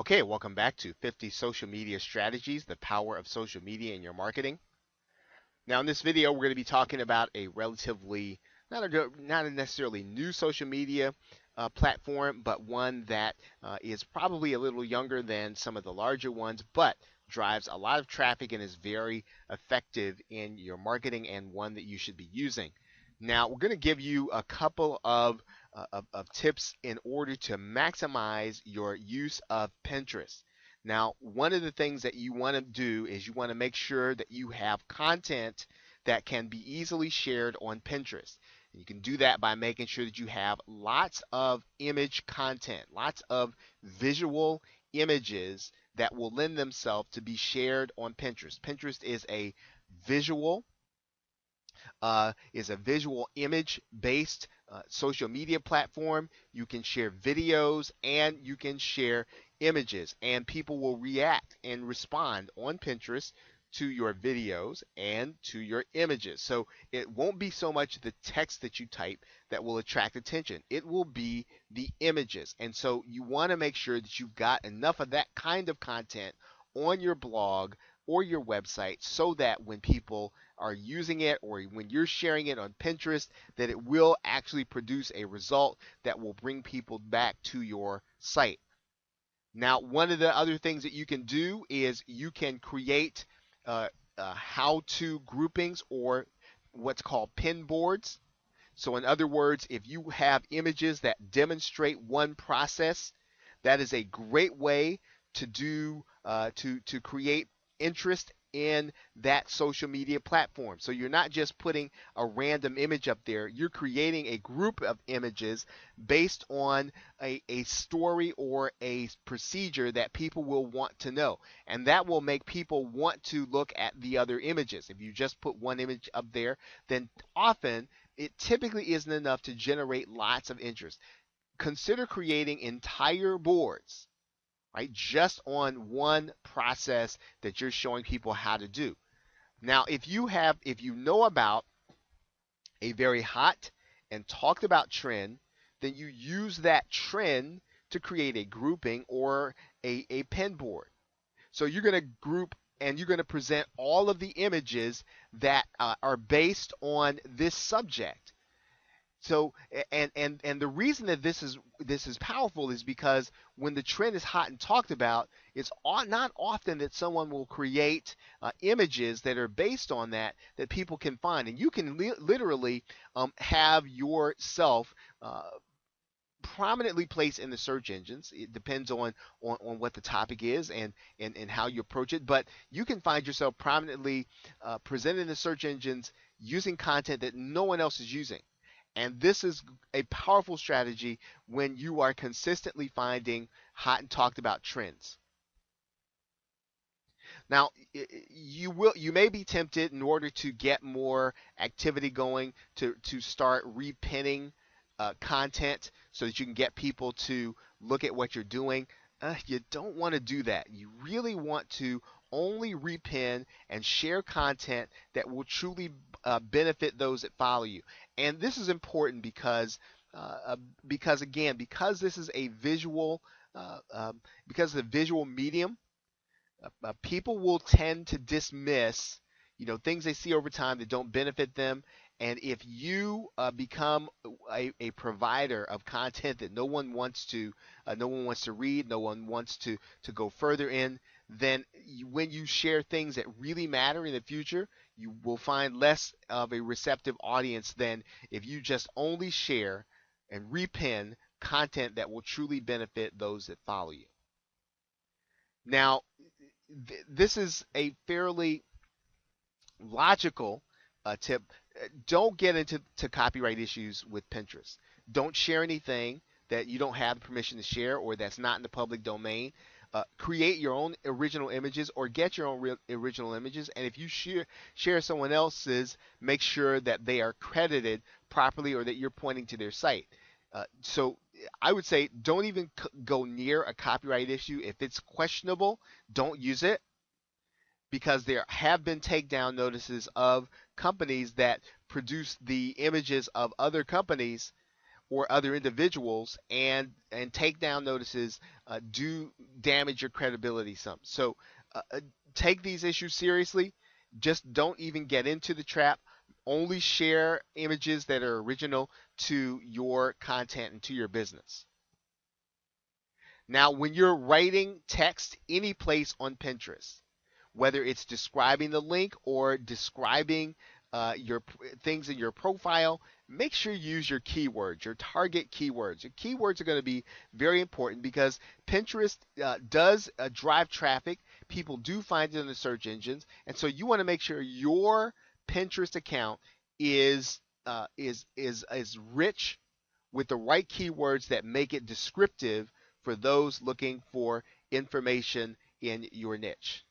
Okay, welcome back to 50 Social Media Strategies, the power of social media in your marketing. Now, in this video, we're going to be talking about a relatively, not a necessarily new social media platform, but one that is probably a little younger than some of the larger ones, but drives a lot of traffic and is very effective in your marketing and one that you should be using. Now, we're going to give you a couple of tips in order to maximize your use of Pinterest. Now, one of the things that you want to do is you want to make sure that you have content that can be easily shared on Pinterest. And you can do that by making sure that you have lots of image content, lots of visual images that will lend themselves to be shared on Pinterest. Pinterest visual is a visual image based social media platform. You can share videos and you can share images, and people will react and respond on Pinterest to your videos and to your images. So it won't be so much the text that you type that will attract attention. It will be the images. And so you want to make sure that you've got enough of that kind of content on your blog or your website so that when people are using it or when you're sharing it on Pinterest, that it will actually produce a result that will bring people back to your site. Now, one of the other things that you can do is you can create how-to groupings or what's called pin boards. So in other words, if you have images that demonstrate one process, that is a great way to do to create interest in that social media platform. So you're not just putting a random image up there, you're creating a group of images based on a story or a procedure that people will want to know. And that will make people want to look at the other images. If you just put one image up there, then often it typically isn't enough to generate lots of interest. Consider creating entire boards, right? Just on one process that you're showing people how to do. Now, if you know about a very hot and talked about trend, then you use that trend to create a grouping or a pin board. So you're going to group and you're going to present all of the images that are based on this subject. So and the reason that this is powerful is because when the trend is hot and talked about, it's not often that someone will create images that are based on that people can find, and you can literally have yourself prominently placed in the search engines. It depends on what the topic is and how you approach it, but you can find yourself prominently presented in the search engines using content that no one else is using. And this is a powerful strategy when you are consistently finding hot and talked about trends. Now, you may be tempted in order to get more activity going to start repinning content so that you can get people to look at what you're doing. You don't want to do that. You really want to only repin and share content that will truly benefit those that follow you. And this is important because again, because this is a visual, because of the visual medium, people will tend to dismiss, things they see over time that don't benefit them. And if you become a provider of content that no one wants to read, no one wants to go further in, then when you share things that really matter in the future, you will find less of a receptive audience than if you just only share and repin content that will truly benefit those that follow you. Now, this is a fairly logical tip. Don't get into copyright issues with Pinterest. Don't share anything that you don't have permission to share or that's not in the public domain. Create your own original images or get your own original images. And if you share someone else's, make sure that they are credited properly or that you're pointing to their site. So I would say don't even go near a copyright issue. If it's questionable, don't use it, because there have been takedown notices of companies that produce the images of other companies or other individuals, and takedown notices do damage your credibility some. So take these issues seriously. Just don't even get into the trap. Only share images that are original to your content and to your business. Now, when you're writing text any place on Pinterest, whether it's describing the link or describing your things in your profile, make sure you use your keywords, your target keywords. Your keywords are going to be very important because Pinterest does drive traffic. People do find it in the search engines, and so you want to make sure your Pinterest account is rich with the right keywords that make it descriptive for those looking for information in your niche.